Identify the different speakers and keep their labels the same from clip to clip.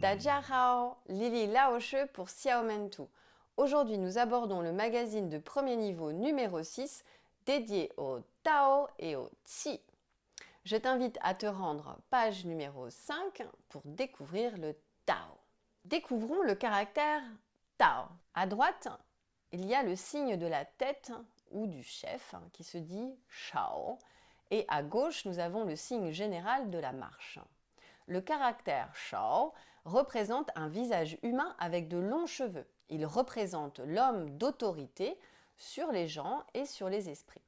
Speaker 1: Dajiahao, Lily Laoshe pour Xiaomentu. Aujourd'hui, nous abordons le magazine de premier niveau numéro 6 dédié au Tao et au Qi. Je t'invite à te rendre page numéro 5 pour découvrir le Tao. Découvrons le caractère Tao. À droite, il y a le signe de la tête ou du chef qui se dit Shao. Et à gauche, nous avons le signe général de la marche. Le caractère Shao représente un visage humain avec de longs cheveux. Il représente l'homme d'autorité sur les gens et sur les esprits.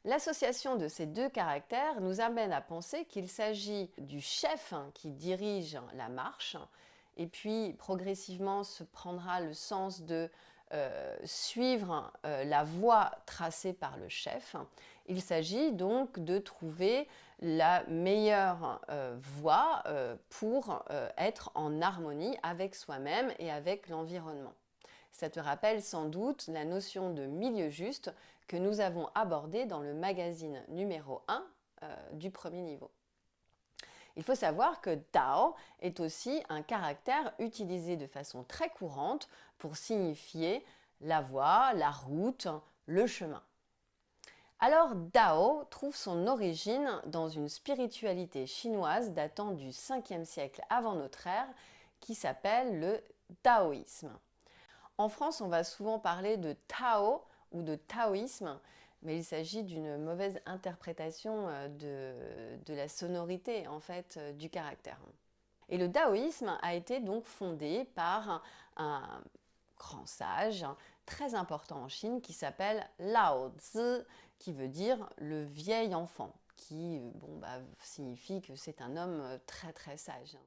Speaker 1: L'association de ces deux caractères nous amène à penser qu'il s'agit du chef qui dirige la marche et puis progressivement se prendra le sens de suivre la voie tracée par le chef. Il s'agit donc de trouver la meilleure voie pour être en harmonie avec soi-même et avec l'environnement. Ça te rappelle sans doute la notion de milieu juste que nous avons abordée dans le magazine numéro 1 du premier niveau. Il faut savoir que Tao est aussi un caractère utilisé de façon très courante pour signifier la voie, la route, le chemin. Alors Dao trouve son origine dans une spiritualité chinoise datant du 5e siècle avant notre ère qui s'appelle le taoïsme. En France, on va souvent parler de Tao ou de taoïsme, mais il s'agit d'une mauvaise interprétation de la sonorité en fait du caractère. Et le taoïsme a été donc fondé par un grand sage très important en Chine qui s'appelle Lao Tzu, qui veut dire le vieil enfant, qui signifie que c'est un homme très très sage.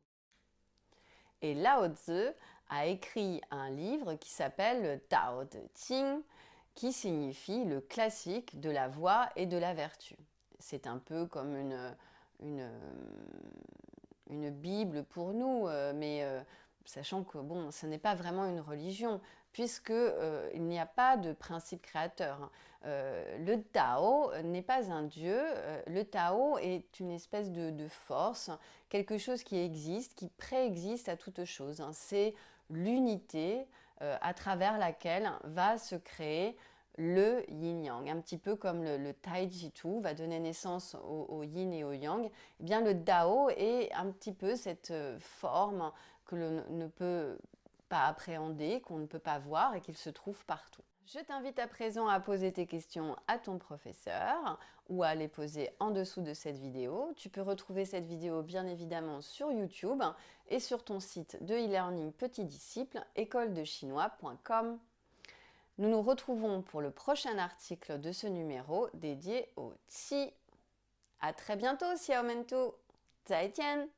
Speaker 1: Et Lao Tzu a écrit un livre qui s'appelle le Tao Te Ching, qui signifie le classique de la voie et de la vertu. C'est un peu comme une Bible pour nous, sachant que ce n'est pas vraiment une religion, puisqu'il n'y a pas de principe créateur. Le Tao n'est pas un dieu, le Tao est une espèce de force, quelque chose qui existe, qui préexiste à toute chose. C'est l'unité à travers laquelle va se créer le yin-yang, un petit peu comme le tai chi tu va donner naissance au yin et au yang. Eh bien, le Tao est un petit peu cette forme que l'on ne peut pas appréhender, qu'on ne peut pas voir et qu'il se trouve partout. Je t'invite à présent à poser tes questions à ton professeur ou à les poser en dessous de cette vidéo. Tu peux retrouver cette vidéo bien évidemment sur YouTube et sur ton site de e-learning Petit Disciple, écoledechinois.com. Nous nous retrouvons pour le prochain article de ce numéro dédié au Qi. À très bientôt, Xiaomentu. 再见